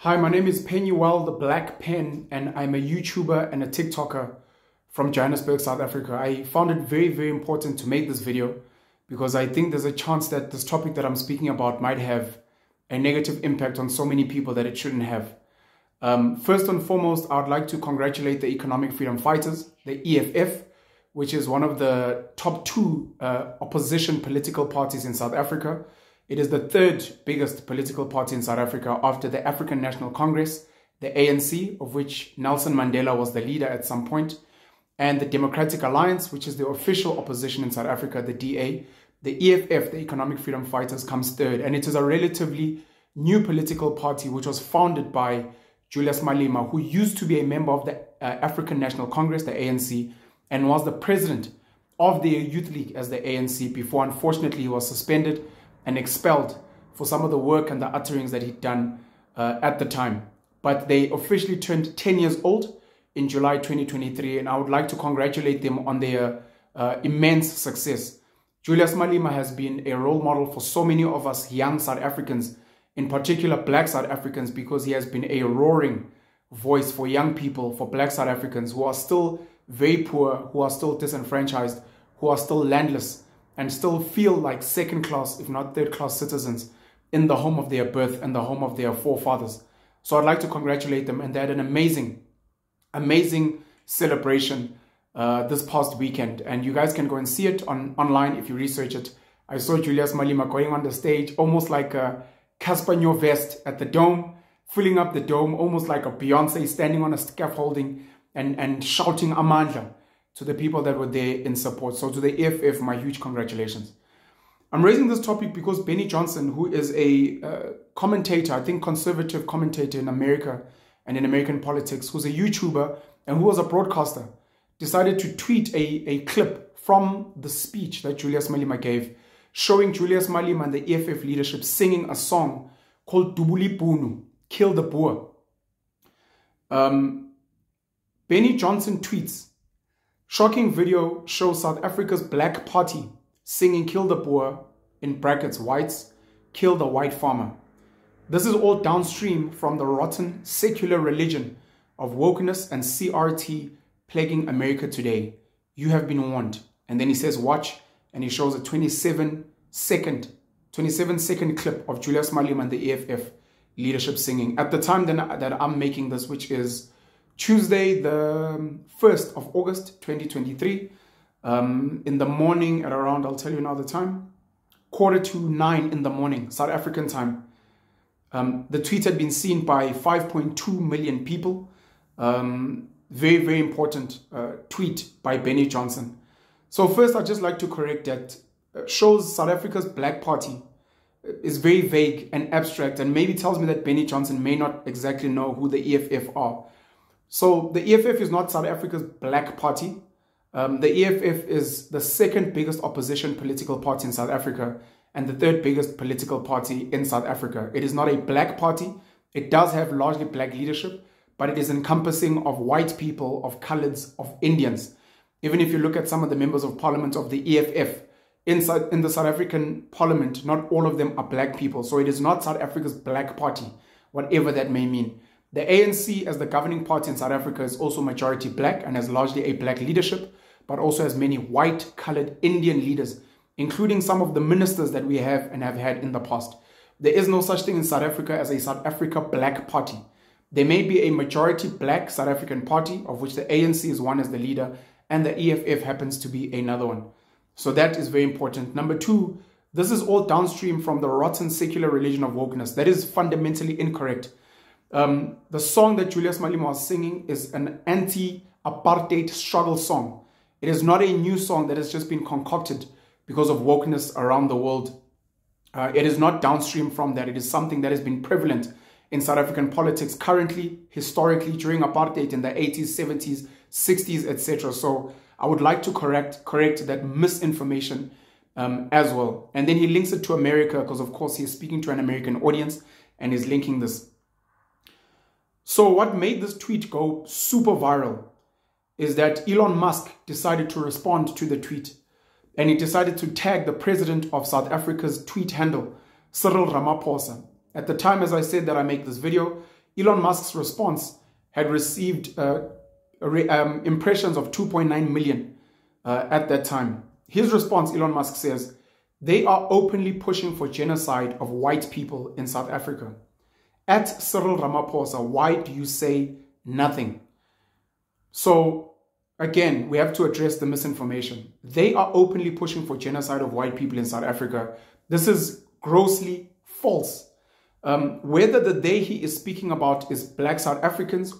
Hi, my name is Penuel the Black Pen, and I'm a YouTuber and a TikToker from Johannesburg, South Africa. I found it very important to make this video because I think there's a chance that this topic that I'm speaking about might have a negative impact on so many people that it shouldn't have. First and foremost, I would like to congratulate the Economic Freedom Fighters, the EFF, which is one of the top two opposition political parties in South Africa. It is the third biggest political party in South Africa after the African National Congress, the ANC, of which Nelson Mandela was the leader at some point, and the Democratic Alliance, which is the official opposition in South Africa, the DA. The EFF, the Economic Freedom Fighters, comes third, and it is a relatively new political party which was founded by Julius Malema, who used to be a member of the African National Congress, the ANC, and was the president of the Youth League as the ANC before, unfortunately, he was suspended and expelled for some of the work and the utterings that he'd done at the time. But they officially turned 10 years old in July 2023, and I would like to congratulate them on their immense success. Julius Malema has been a role model for so many of us young South Africans, in particular Black South Africans, because he has been a roaring voice for young people, for Black South Africans who are still very poor, who are still disenfranchised, who are still landless, and still feel like second-class, if not third-class citizens in the home of their birth and the home of their forefathers. So I'd like to congratulate them, and they had an amazing celebration this past weekend. And you guys can go and see it online if you research it. I saw Julius Malema going on the stage, almost like a Casper Nyovest at the Dome, filling up the Dome, almost like a Beyonce standing on a scaffolding and shouting Amandla to the people that were there in support. So to the EFF, my huge congratulations. I'm raising this topic because Benny Johnson, who is a commentator, I think conservative commentator in America and in American politics, who's a YouTuber and who was a broadcaster, decided to tweet a clip from the speech that Julius Malema gave, showing Julius Malema and the EFF leadership singing a song called iBhunu, Kill the Boer. Benny Johnson tweets, "Shocking video shows South Africa's Black Party singing Kill the Boer, in brackets whites, kill the white farmer. This is all downstream from the rotten secular religion of wokeness and CRT plaguing America today. You have been warned." And then he says, watch, and he shows a 27-second clip of Julius Malema and the EFF leadership singing. At the time that I'm making this, which is Tuesday, the 1st of August, 2023, in the morning at around, I'll tell you now the time, 8:45 in the morning, South African time. The tweet had been seen by 5.2 million people. Very important tweet by Benny Johnson. So first, I'd just like to correct that shows South Africa's Black Party is very vague and abstract, and maybe tells me that Benny Johnson may not exactly know who the EFF are. So the EFF is not South Africa's Black Party. The EFF is the second biggest opposition political party in South Africa and the third biggest political party in South Africa. It is not a black party. It does have largely black leadership, but it is encompassing of white people, of coloreds, of Indians. Even if you look at some of the members of parliament of the EFF in the South African parliament, not all of them are black people. So it is not South Africa's Black Party, whatever that may mean. The ANC, as the governing party in South Africa, is also majority black and has largely a black leadership, but also has many white, colored Indian leaders, including some of the ministers that we have and have had in the past. There is no such thing in South Africa as a South Africa Black Party. There may be a majority black South African party, of which the ANC is one as the leader, and the EFF happens to be another one. So that is very important. Number two, this is all downstream from the rotten secular religion of wokeness. That is fundamentally incorrect. The song that Julius Malema was singing is an anti-apartheid struggle song. It is not a new song that has just been concocted because of wokeness around the world. It is not downstream from that. It is something that has been prevalent in South African politics currently, historically, during apartheid in the 80s, 70s, 60s, etc. So I would like to correct that misinformation as well. And then he links it to America because, of course, he's speaking to an American audience and is linking this. So what made this tweet go super viral is that Elon Musk decided to respond to the tweet, and he decided to tag the president of South Africa's tweet handle, Cyril Ramaphosa. At the time, as I said that I make this video, Elon Musk's response had received impressions of 2.9 million at that time. His response, Elon Musk says, they are openly pushing for genocide of white people in South Africa. At Cyril Ramaphosa, why do you say nothing? So again, we have to address the misinformation. They are openly pushing for genocide of white people in South Africa. This is grossly false. Whether the they he is speaking about is black South Africans,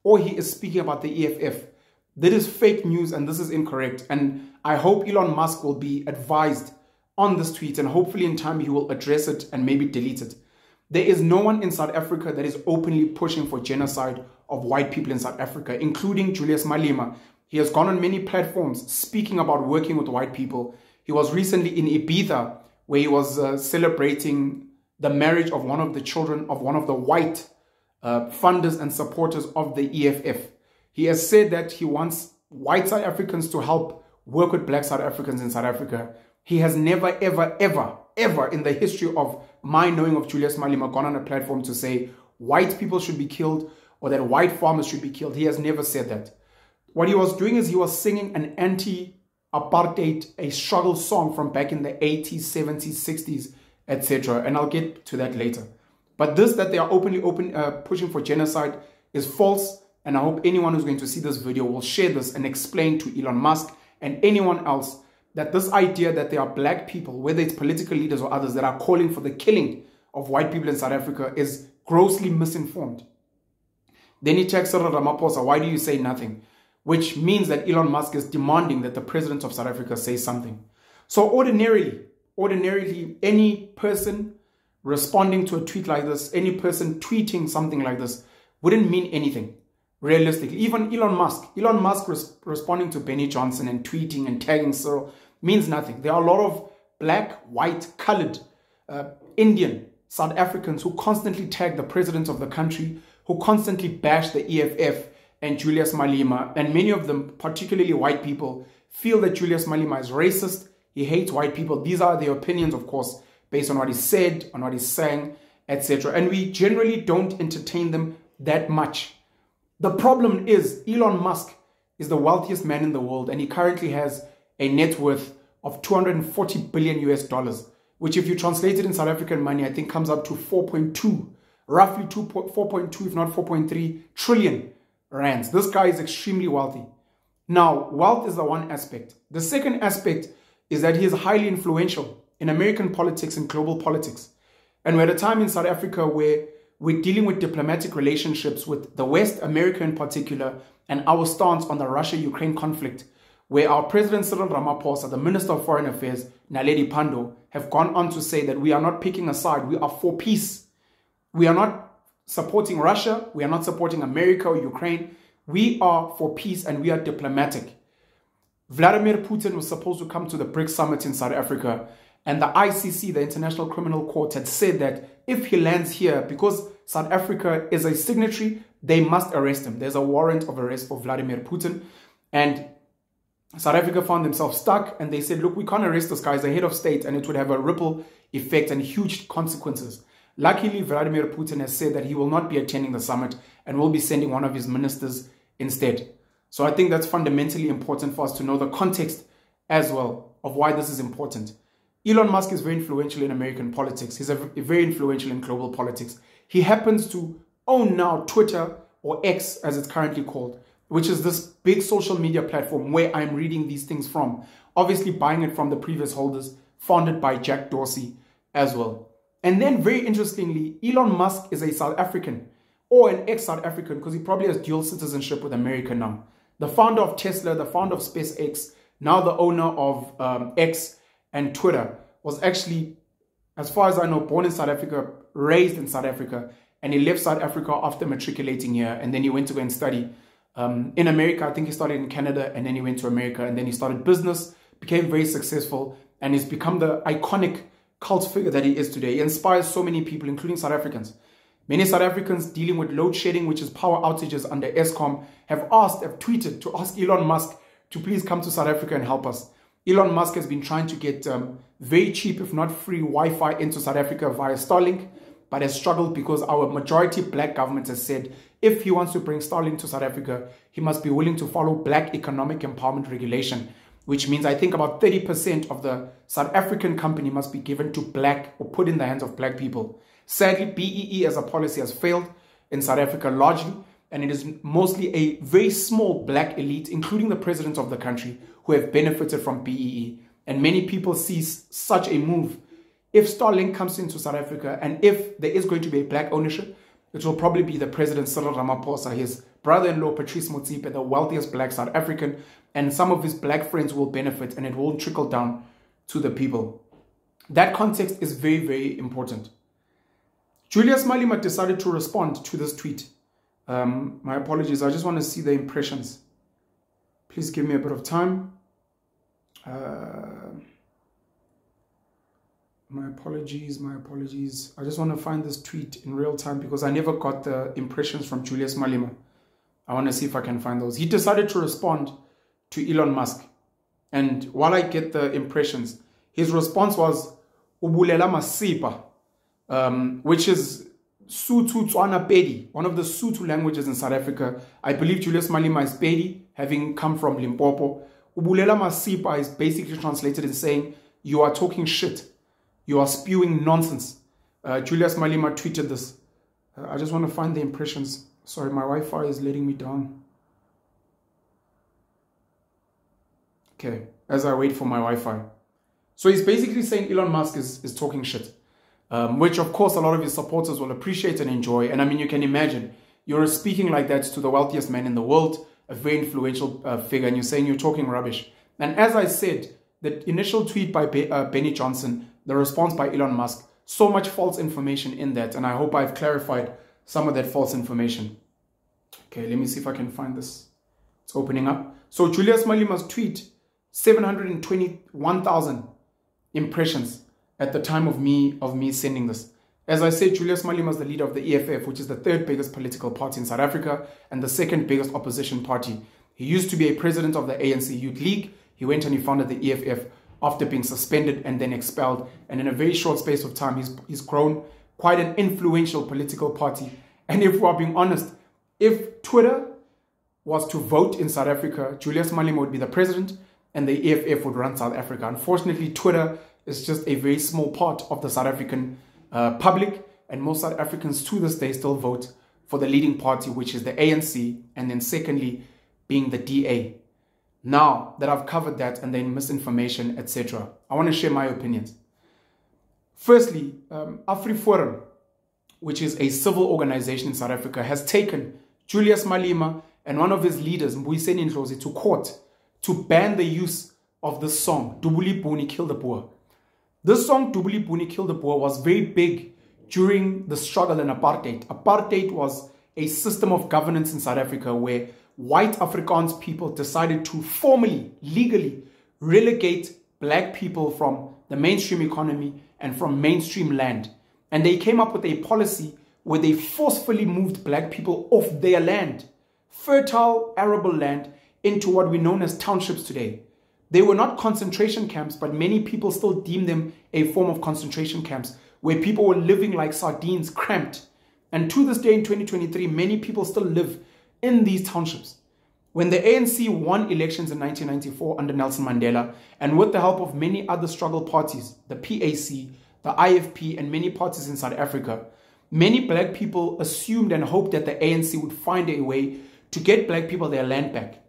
or he is speaking about the EFF, that is fake news and this is incorrect. And I hope Elon Musk will be advised on this tweet, and hopefully in time he will address it and maybe delete it. There is no one in South Africa that is openly pushing for genocide of white people in South Africa, including Julius Malema. He has gone on many platforms speaking about working with white people. He was recently in Ibiza, where he was celebrating the marriage of one of the children of one of the white funders and supporters of the EFF. He has said that he wants white South Africans to help work with black South Africans in South Africa. He has never, ever, ever, ever in the history of my knowing of Julius Malema gone on a platform to say white people should be killed or that white farmers should be killed. He has never said that. What he was doing is he was singing an anti-apartheid, a struggle song from back in the 80s, 70s, 60s, etc. And I'll get to that later. But this, that they are openly pushing for genocide, is false. And I hope anyone who's going to see this video will share this and explain to Elon Musk and anyone else that this idea that there are black people, whether it's political leaders or others, that are calling for the killing of white people in South Africa is grossly misinformed. Then he texts Cyril Ramaphosa, why do you say nothing? Which means that Elon Musk is demanding that the president of South Africa say something. So ordinarily, any person responding to a tweet like this, any person tweeting something like this wouldn't mean anything. Realistically, even Elon Musk responding to Benny Johnson and tweeting and tagging Cyril means nothing. There are a lot of black, white, colored, Indian, South Africans who constantly tag the president of the country, who constantly bash the EFF and Julius Malema. And many of them, particularly white people, feel that Julius Malema is racist. He hates white people. These are their opinions, of course, based on what he said, on what he sang, etc. And we generally don't entertain them that much. The problem is Elon Musk is the wealthiest man in the world, and he currently has a net worth of 240 billion US dollars, which if you translate it in South African money, I think comes up to 4.2, roughly 4.2, if not 4.3 trillion rands. This guy is extremely wealthy. Now, wealth is the one aspect. The second aspect is that he is highly influential in American politics and global politics. And we're at a time in South Africa where we're dealing with diplomatic relationships with the West, America in particular, and our stance on the Russia-Ukraine conflict, where our President Cyril Ramaphosa, the Minister of Foreign Affairs, Naledi Pandor, have gone on to say that we are not picking a side, we are for peace. We are not supporting Russia, we are not supporting America or Ukraine, we are for peace and we are diplomatic. Vladimir Putin was supposed to come to the BRICS summit in South Africa, and the ICC, the International Criminal Court, had said that if he lands here, because South Africa is a signatory, they must arrest him. There's a warrant of arrest for Vladimir Putin. And South Africa found themselves stuck, and they said, look, we can't arrest this guy as a head of state, and it would have a ripple effect and huge consequences. Luckily, Vladimir Putin has said that he will not be attending the summit and will be sending one of his ministers instead. So I think that's fundamentally important for us to know the context as well of why this is important. Elon Musk is very influential in American politics. He's very influential in global politics. He happens to own now Twitter, or X as it's currently called, which is this big social media platform where I'm reading these things from. Obviously buying it from the previous holders, founded by Jack Dorsey as well. And then very interestingly, Elon Musk is a South African, or an ex-South African, because he probably has dual citizenship with America now. The founder of Tesla, the founder of SpaceX, now the owner of X and Twitter, was actually, as far as I know, born in South Africa, raised in South Africa, and he left South Africa after matriculating here, and then he went to go and study in America. I think he started in Canada, and then he went to America, and then he started business, became very successful, and he's become the iconic cult figure that he is today. He inspires so many people, including South Africans. Many South Africans dealing with load shedding, which is power outages under Eskom, have tweeted to ask Elon Musk to please come to South Africa and help us. Elon Musk has been trying to get very cheap, if not free, Wi-Fi into South Africa via Starlink. but has struggled because our majority black government has said if he wants to bring Starlink to South Africa, he must be willing to follow black economic empowerment regulation, which means I think about 30% of the South African company must be given to black or put in the hands of black people. Sadly, BEE as a policy has failed in South Africa largely, and it is mostly a very small black elite, including the president of the country, who have benefited from BEE. And many people see such a move. If Starlink comes into South Africa, and if there is going to be a black ownership, it will probably be the president Cyril Ramaphosa, his brother-in-law Patrice Motsepe, the wealthiest black South African, and some of his black friends will benefit, and it will trickle down to the people. That context is very, very important. Julius Malema decided to respond to this tweet. My apologies, I just want to see the impressions. Please give me a bit of time. My apologies. I just want to find this tweet in real time because I never got the impressions from Julius Malema. I want to see if I can find those. He decided to respond to Elon Musk. And while I get the impressions, his response was, Ubulela masipa, which is Sotho Tswana Pedi, one of the Sotho languages in South Africa. I believe Julius Malema is Pedi, having come from Limpopo. Ubulela masipa is basically translated as saying, you are talking shit. You are spewing nonsense. Julius Malema tweeted this. I just want to find the impressions. Sorry, my Wi-Fi is letting me down. Okay, as I wait for my Wi-Fi. So he's basically saying Elon Musk is talking shit. Which of course a lot of his supporters will appreciate and enjoy. And I mean, you can imagine, you're speaking like that to the wealthiest man in the world, a very influential figure, and you're saying you're talking rubbish. And as I said, the initial tweet by Benny Johnson, the response by Elon Musk, so much false information in that, and I hope I've clarified some of that false information. Okay, let me see if I can find this. It's opening up. So Julius Malema's tweet, 721,000 impressions at the time of me sending this. As I said, Julius Malema is the leader of the EFF, which is the third biggest political party in South Africa and the second biggest opposition party. He used to be a president of the ANC Youth League. He went and he founded the EFF after being suspended and then expelled. And in a very short space of time, he's grown quite an influential political party. And if we're being honest, if Twitter was to vote in South Africa, Julius Malema would be the president and the EFF would run South Africa. Unfortunately, Twitter is just a very small part of the South African public, and most South Africans to this day still vote for the leading party, which is the ANC, and then secondly being the DA. Now that I've covered that and then misinformation, etc., I want to share my opinions. Firstly, Afriforum, which is a civil organization in South Africa, has taken Julius Malema and one of his leaders, Mbuyiseni Ndlozi, to court to ban the use of this song, Dhubula, Kill The Boer. This song, Dhubula, Kill The Boer, was very big during the struggle in apartheid. Apartheid was a system of governance in South Africa where white Afrikaans people decided to formally, legally relegate black people from the mainstream economy and from mainstream land. And they came up with a policy where they forcefully moved black people off their land, fertile arable land, into what we know as townships today. They were not concentration camps, but many people still deem them a form of concentration camps where people were living like sardines, cramped. And to this day in 2023, many people still live in these townships. When the ANC won elections in 1994 under Nelson Mandela, and with the help of many other struggle parties, the PAC, the IFP, and many parties in South Africa, many black people assumed and hoped that the ANC would find a way to get black people their land back.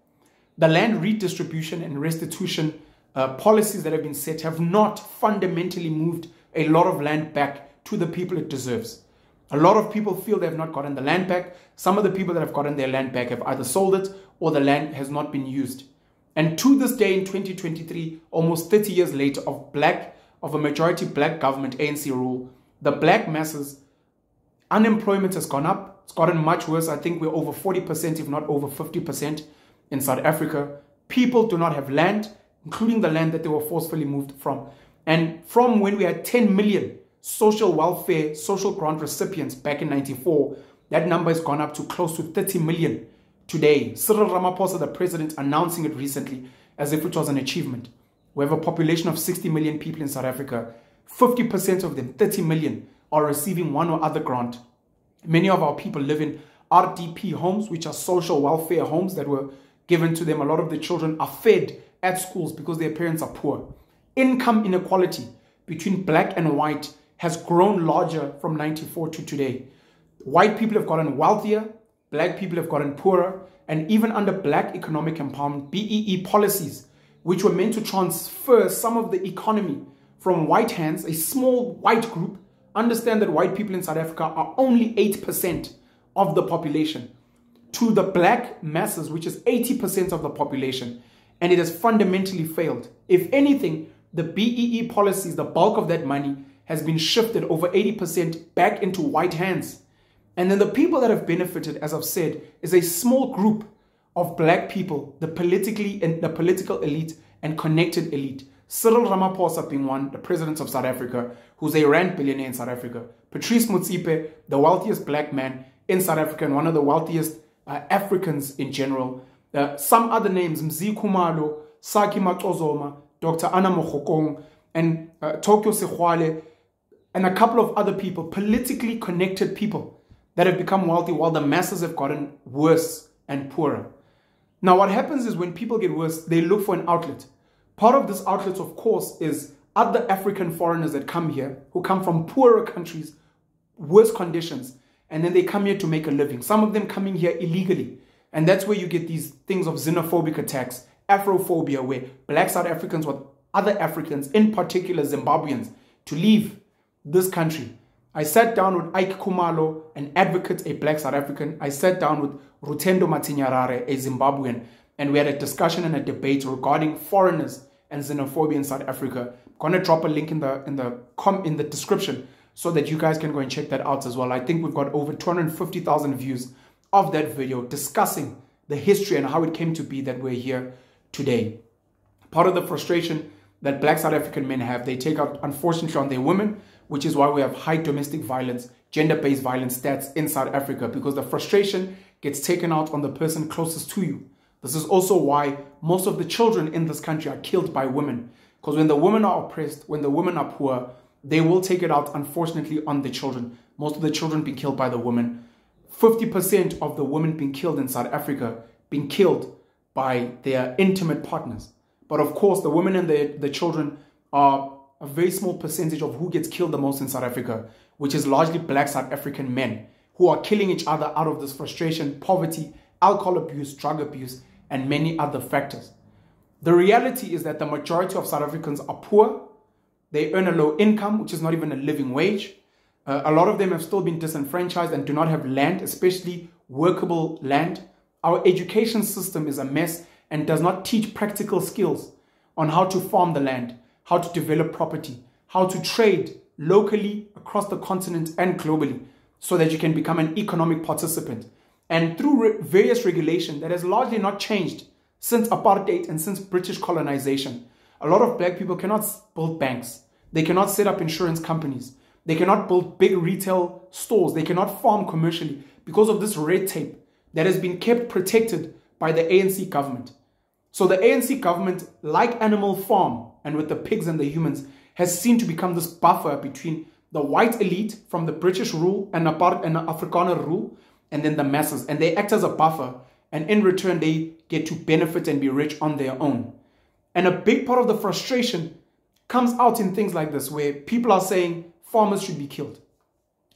The land redistribution and restitution policies that have been set have not fundamentally moved a lot of land back to the people it deserves. A lot of people feel they have not gotten the land back. Some of the people that have gotten their land back have either sold it or the land has not been used. And to this day in 2023, almost 30 years later of a majority black government ANC rule, the black masses, unemployment has gone up. It's gotten much worse. I think we're over 40%, if not over 50% in South Africa. People do not have land, including the land that they were forcefully moved from. And from when we had 10 million social welfare, social grant recipients back in 94, that number has gone up to close to 30 million today. Cyril Ramaphosa, the president, announcing it recently as if it was an achievement. We have a population of 60 million people in South Africa. 50% of them, 30 million, are receiving one or other grant. Many of our people live in RDP homes, which are social welfare homes that were given to them. A lot of the children are fed at schools because their parents are poor. Income inequality between black and white has grown larger from 94 to today. White people have gotten wealthier, black people have gotten poorer, and even under black economic empowerment, BEE policies, which were meant to transfer some of the economy from white hands, a small white group. Understand that white people in South Africa are only 8% of the population, to the black masses, which is 80% of the population. And it has fundamentally failed. If anything, the BEE policies, the bulk of that money has been shifted over 80% back into white hands. And then the people that have benefited, as I've said, is a small group of black people, the political elite and connected elite. Cyril Ramaphosa being one, the president of South Africa, who's a rand billionaire in South Africa. Patrice Motsepe, the wealthiest black man in South Africa and one of the wealthiest Africans in general. Some other names, Mzi Khumalo, Saki Maqozoma, Dr. Anna Mokhokong, and Tokyo Sekhuale, and a couple of other people, politically connected people that have become wealthy while the masses have gotten worse and poorer. Now, what happens is when people get worse, they look for an outlet. Part of this outlet, of course, is other African foreigners that come here, who come from poorer countries, worse conditions, and then they come here to make a living. Some of them coming here illegally. And that's where you get these things of xenophobic attacks, Afrophobia, where black South Africans want other Africans, in particular Zimbabweans, to leave this country. I sat down with Ike Khumalo, an advocate, a black South African. I sat down with Rutendo Matinyarare, a Zimbabwean, and we had a discussion and a debate regarding foreigners and xenophobia in South Africa. I'm going to drop a link in the description so that you guys can go and check that out as well. I think we've got over 250,000 views of that video discussing the history and how it came to be that we're here today. Part of the frustration that black South African men have, they take out, unfortunately, on their women, which is why we have high domestic violence, gender-based violence stats in South Africa, because the frustration gets taken out on the person closest to you. This is also why most of the children in this country are killed by women. Because when the women are oppressed, when the women are poor, they will take it out, unfortunately, on the children. Most of the children being killed by the women. 50% of the women being killed in South Africa being killed by their intimate partners. But of course, the women and the children are a very small percentage of who gets killed the most in South Africa, which is largely black South African men who are killing each other out of this frustration, poverty, alcohol abuse, drug abuse, and many other factors. The reality is that the majority of South Africans are poor. They earn a low income, which is not even a living wage. A lot of them have still been disenfranchised and do not have land, especially workable land. Our education system is a mess and does not teach practical skills on how to farm the land, how to develop property, how to trade locally across the continent and globally so that you can become an economic participant. And through various regulation that has largely not changed since apartheid and since British colonization, a lot of black people cannot build banks. They cannot set up insurance companies. They cannot build big retail stores. They cannot farm commercially because of this red tape that has been kept protected by the ANC government. So the ANC government, like Animal Farm and with the pigs and the humans, has seen to become this buffer between the white elite from the British rule and Afrikaner rule, and then the masses. And they act as a buffer, and in return, they get to benefit and be rich on their own. And a big part of the frustration comes out in things like this, where people are saying farmers should be killed.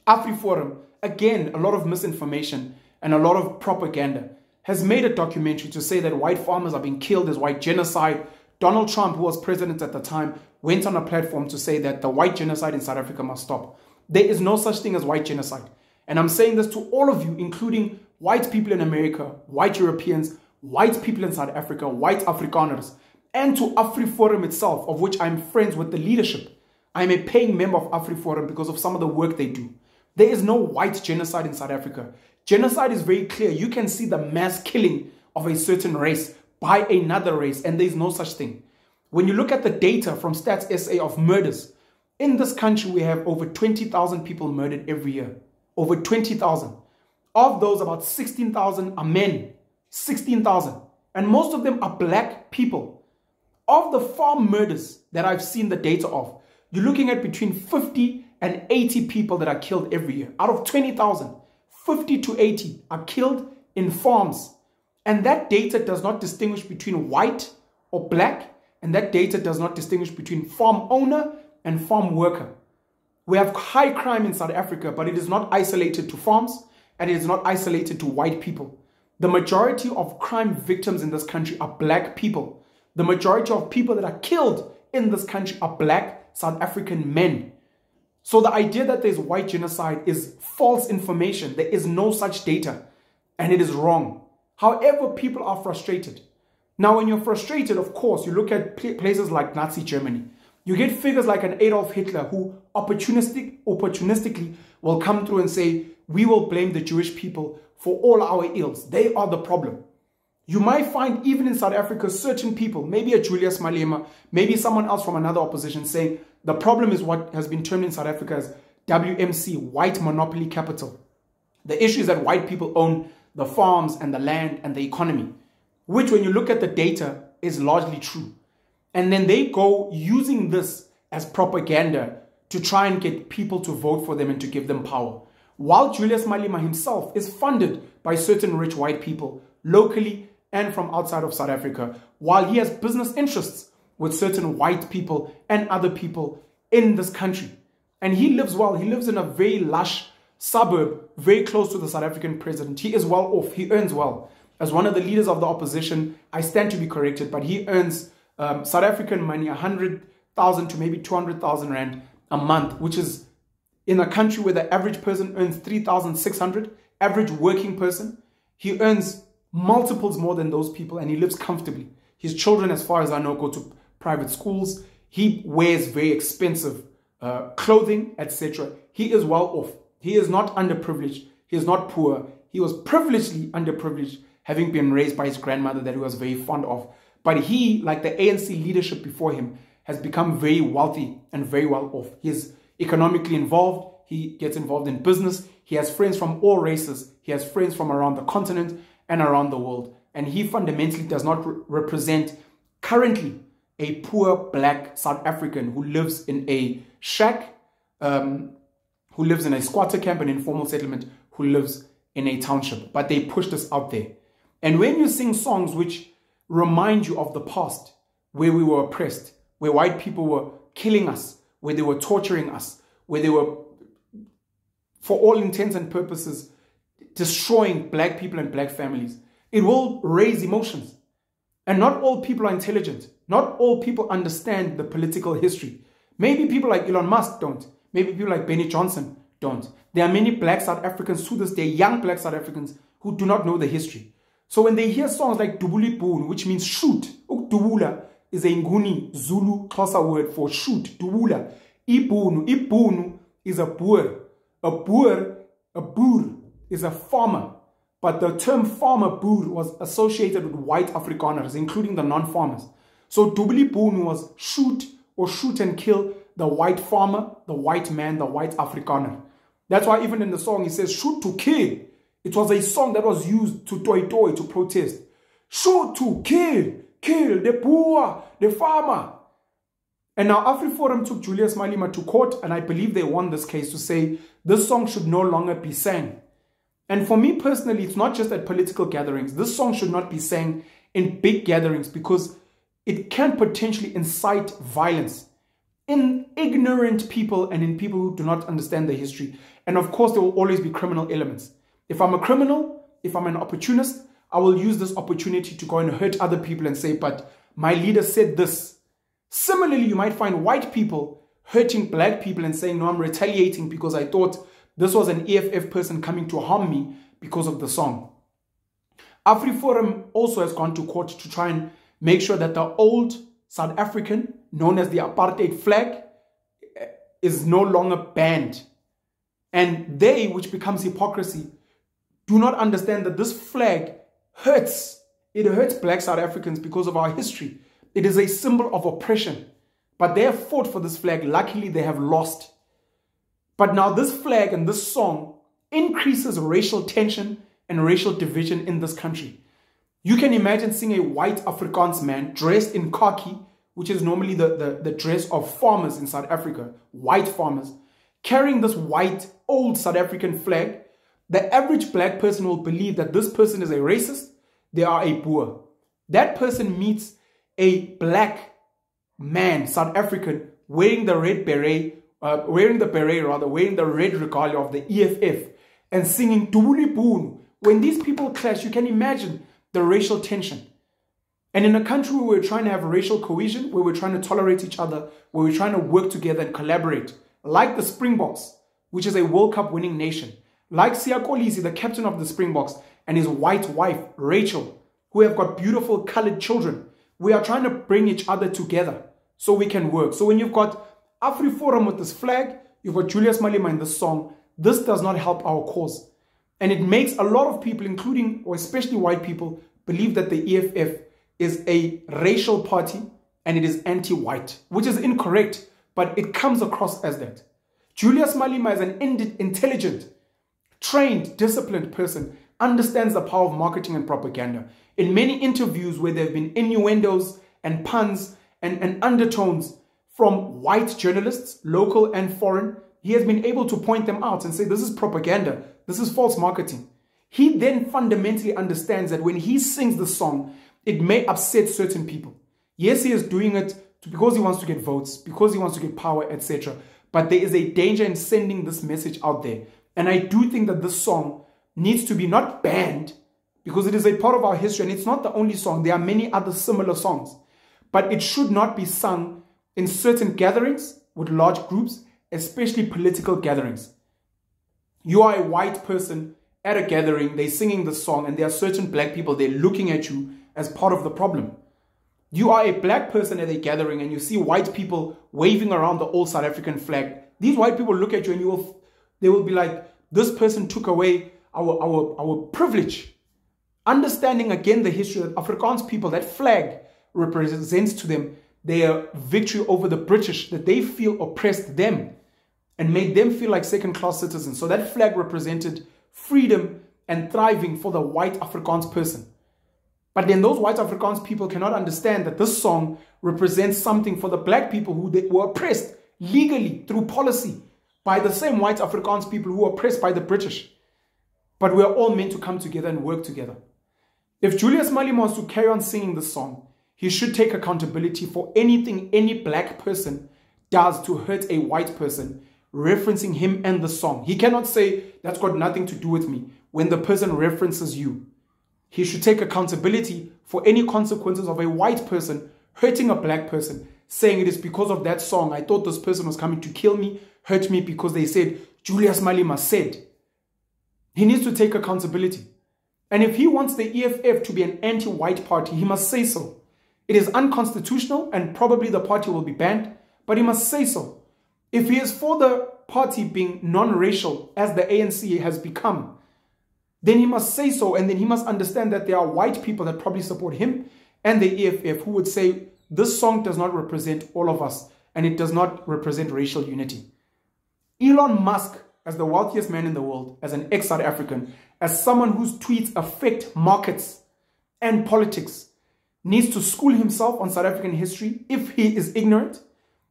Afriforum, again, a lot of misinformation and a lot of propaganda, has made a documentary to say that white farmers are being killed as white genocide. Donald Trump, who was president at the time, went on a platform to say that the white genocide in South Africa must stop. There is no such thing as white genocide. And I'm saying this to all of you, including white people in America, white Europeans, white people in South Africa, white Afrikaners, and to Afriforum itself, of which I'm friends with the leadership. I'm a paying member of Afriforum because of some of the work they do. There is no white genocide in South Africa. Genocide is very clear. You can see the mass killing of a certain race by another race, and there's no such thing. When you look at the data from Stats SA of murders, in this country we have over 20,000 people murdered every year. Over 20,000. Of those, about 16,000 are men. 16,000. And most of them are black people. Of the farm murders that I've seen the data of, you're looking at between 50 80 people that are killed every year. Out of 20,000, 50 to 80 are killed in farms. And that data does not distinguish between white or black. And that data does not distinguish between farm owner and farm worker. We have high crime in South Africa, but it is not isolated to farms and it is not isolated to white people. The majority of crime victims in this country are black people. The majority of people that are killed in this country are black South African men. So the idea that there's white genocide is false information. There is no such data and it is wrong. However, people are frustrated. Now, when you're frustrated, of course, you look at places like Nazi Germany. You get figures like an Adolf Hitler who opportunistically will come through and say, we will blame the Jewish people for all our ills. They are the problem. You might find even in South Africa, certain people, maybe a Julius Malema, maybe someone else from another opposition saying the problem is what has been termed in South Africa as WMC, white monopoly capital. The issue is that white people own the farms and the land and the economy, which when you look at the data is largely true. And then they go using this as propaganda to try and get people to vote for them and to give them power. While Julius Malema himself is funded by certain rich white people locally and from outside of South Africa, while he has business interests with certain white people and other people in this country. And he lives well. He lives in a very lush suburb, very close to the South African president. He is well off. He earns well. As one of the leaders of the opposition, I stand to be corrected, but he earns South African money, 100,000 to maybe 200,000 rand a month, which is in a country where the average person earns 3,600, average working person, he earns multiples more than those people and he lives comfortably. His children, as far as I know, go to private schools. He wears very expensive clothing, etc. He is well off. He is not underprivileged. He is not poor. He was privilegedly underprivileged, having been raised by his grandmother that he was very fond of. But he, like the ANC leadership before him, has become very wealthy and very well off. He is economically involved. He gets involved in business. He has friends from all races. He has friends from around the continent and around the world. And he fundamentally does not represent currently a poor black South African who lives in a shack, who lives in a squatter camp, an informal settlement, who lives in a township. But they pushed us out there. And when you sing songs which remind you of the past, where we were oppressed, where white people were killing us, where they were torturing us, where they were, for all intents and purposes, destroying black people and black families, it will raise emotions. And not all people are intelligent. Not all people understand the political history. Maybe people like Elon Musk don't. Maybe people like Benny Johnson don't. There are many black South Africans to this day, young black South Africans, who do not know the history. So when they hear songs like Dhubula, which means shoot, Dhubula is a Nguni Zulu Xhosa word for shoot, Dhubula. iBhunu is a boer. A boer is a farmer. But the term farmer boer was associated with white Afrikaners, including the non-farmers. So Dhubula was shoot or shoot and kill the white farmer, the white man, the white Afrikaner. That's why even in the song, he says shoot to kill. It was a song that was used to toy to protest. Shoot to kill the poor, the farmer. And now Afriforum took Julius Malema to court, and I believe they won this case to say this song should no longer be sang. And for me personally, it's not just at political gatherings. This song should not be sang in big gatherings because it can potentially incite violence in ignorant people and in people who do not understand the history. And of course, there will always be criminal elements. If I'm a criminal, if I'm an opportunist, I will use this opportunity to go and hurt other people and say, but my leader said this. Similarly, you might find white people hurting black people and saying, no, I'm retaliating because I thought this was an EFF person coming to harm me because of the song. Afriforum also has gone to court to try and make sure that the old South African, known as the apartheid flag, is no longer banned. And they, which becomes hypocrisy, do not understand that this flag hurts. It hurts black South Africans because of our history. It is a symbol of oppression. But they have fought for this flag. Luckily, they have lost. But now this flag and this song increases racial tension and racial division in this country. You can imagine seeing a white Afrikaans man dressed in khaki, which is normally the dress of farmers in South Africa, white farmers, carrying this white, old South African flag, the average black person will believe that this person is a racist, they are a Boer. That person meets a black man, South African, wearing the red beret, wearing the red regalia of the EFF and singing Dhubula. When these people clash, you can imagine the racial tension. And in a country where we're trying to have racial cohesion, where we're trying to tolerate each other, where we're trying to work together and collaborate, like the Springboks, which is a World Cup winning nation, like Siya Kolisi, the captain of the Springboks, and his white wife, Rachel, who have got beautiful colored children, we are trying to bring each other together so we can work. So when you've got Afriforum with this flag, you've got Julius Malema in this song, this does not help our cause. And it makes a lot of people, including or especially white people, believe that the EFF is a racial party and it is anti-white, which is incorrect, but it comes across as that. Julius Malema is an intelligent, trained, disciplined person, understands the power of marketing and propaganda. In many interviews where there have been innuendos and puns and undertones from white journalists, local and foreign, he has been able to point them out and say, this is propaganda, this is false marketing. He then fundamentally understands that when he sings the song, it may upset certain people. Yes, he is doing it because he wants to get votes, because he wants to get power, etc. But there is a danger in sending this message out there. And I do think that this song needs to be not banned, because it is a part of our history and it's not the only song. There are many other similar songs. But it should not be sung in certain gatherings with large groups, especially political gatherings. You are a white person at a gathering, they're singing the song, and there are certain black people, they're looking at you as part of the problem. You are a black person at a gathering and you see white people waving around the old South African flag. These white people look at you and they will be like, this person took away our privilege. Understanding again the history that Afrikaans people, that flag represents to them their victory over the British, that they feel oppressed them and made them feel like second-class citizens. So that flag represented freedom and thriving for the white Afrikaans person. But then those white Afrikaans people cannot understand that this song represents something for the black people who were oppressed legally through policy by the same white Afrikaans people who were oppressed by the British. But we are all meant to come together and work together. If Julius Malema wants to carry on singing this song, he should take accountability for anything any black person does to hurt a white person, referencing him and the song. He cannot say, that's got nothing to do with me, when the person references you. He should take accountability for any consequences of a white person hurting a black person, saying it is because of that song. I thought this person was coming to kill me, hurt me because they said, Julius Malema said. He needs to take accountability. And if he wants the EFF to be an anti-white party, he must say so. It is unconstitutional and probably the party will be banned, but he must say so. If he is for the party being non-racial, as the ANC has become, then he must say so, and then he must understand that there are white people that probably support him and the EFF who would say, this song does not represent all of us, and it does not represent racial unity. Elon Musk, as the wealthiest man in the world, as an ex-South African, as someone whose tweets affect markets and politics, needs to school himself on South African history if he is ignorant.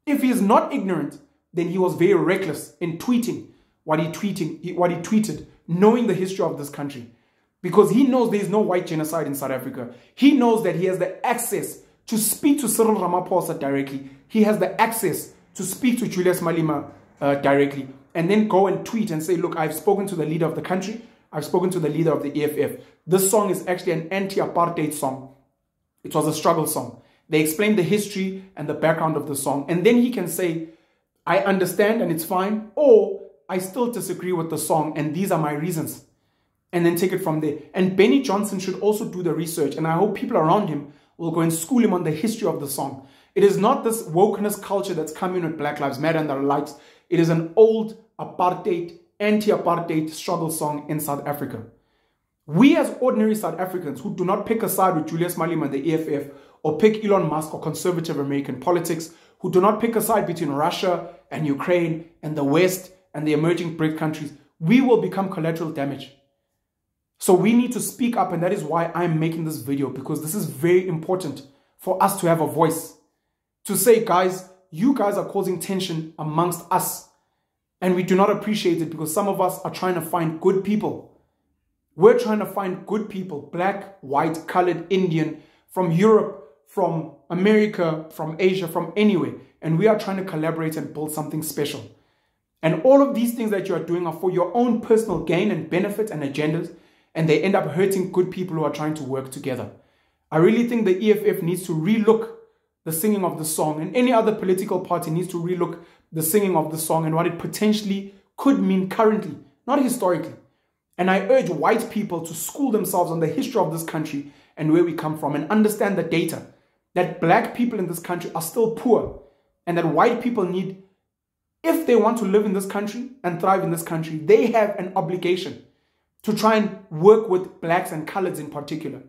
If he is not ignorant, then he was very reckless in tweeting what he tweeted, knowing the history of this country. Because he knows there is no white genocide in South Africa. He knows that he has the access to speak to Cyril Ramaphosa directly. He has the access to speak to Julius Malema directly. And then go and tweet and say, look, I've spoken to the leader of the country. I've spoken to the leader of the EFF. This song is actually an anti-apartheid song. It was a struggle song. They explained the history and the background of the song. And then he can say, I understand and it's fine. Or I still disagree with the song and these are my reasons. And then take it from there. And Benny Johnson should also do the research. And I hope people around him will go and school him on the history of the song. It is not this wokeness culture that's coming with Black Lives Matter and the lights. It is an old apartheid, anti-apartheid struggle song in South Africa. We as ordinary South Africans who do not pick a side with Julius Malema and the EFF or pick Elon Musk or conservative American politics, who do not pick a side between Russia and Ukraine and the West and the emerging BRIC countries, we will become collateral damage. So we need to speak up, and that is why I'm making this video, because this is very important for us to have a voice. To say, guys, you guys are causing tension amongst us. And we do not appreciate it because some of us are trying to find good people. We're trying to find good people, black, white, colored, Indian, from Europe, from America, from Asia, from anywhere. And we are trying to collaborate and build something special. And all of these things that you are doing are for your own personal gain and benefit and agendas. And they end up hurting good people who are trying to work together. I really think the EFF needs to relook the singing of the song, and any other political party needs to relook the singing of the song and what it potentially could mean currently, not historically. And I urge white people to school themselves on the history of this country and where we come from and understand the data that black people in this country are still poor and that white people need, if they want to live in this country and thrive in this country, they have an obligation to try and work with blacks and coloreds in particular.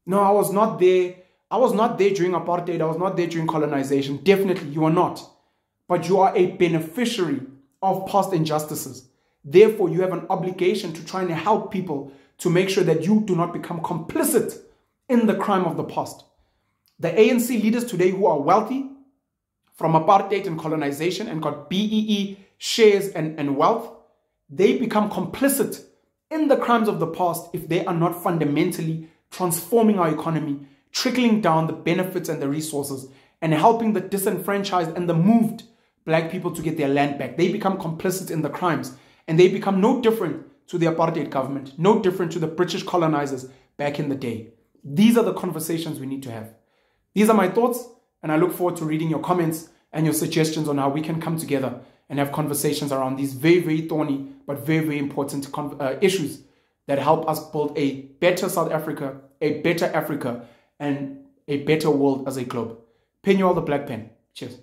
No, I was not there. I was not there during apartheid. I was not there during colonization. Definitely, you are not. But you are a beneficiary of past injustices. Therefore, you have an obligation to try and help people to make sure that you do not become complicit in the crime of the past. The ANC leaders today who are wealthy from apartheid and colonization and got BEE shares and wealth, they become complicit in the crimes of the past if they are not fundamentally transforming our economy, trickling down the benefits and the resources, and helping the disenfranchised and the moved black people to get their land back. They become complicit in the crimes, and they become no different to the apartheid government, no different to the British colonizers back in the day. These are the conversations we need to have. These are my thoughts, and I look forward to reading your comments and your suggestions on how we can come together and have conversations around these very, very thorny but very, very important issues that help us build a better South Africa, a better Africa, and a better world as a globe. Pin you all the black pen. Cheers.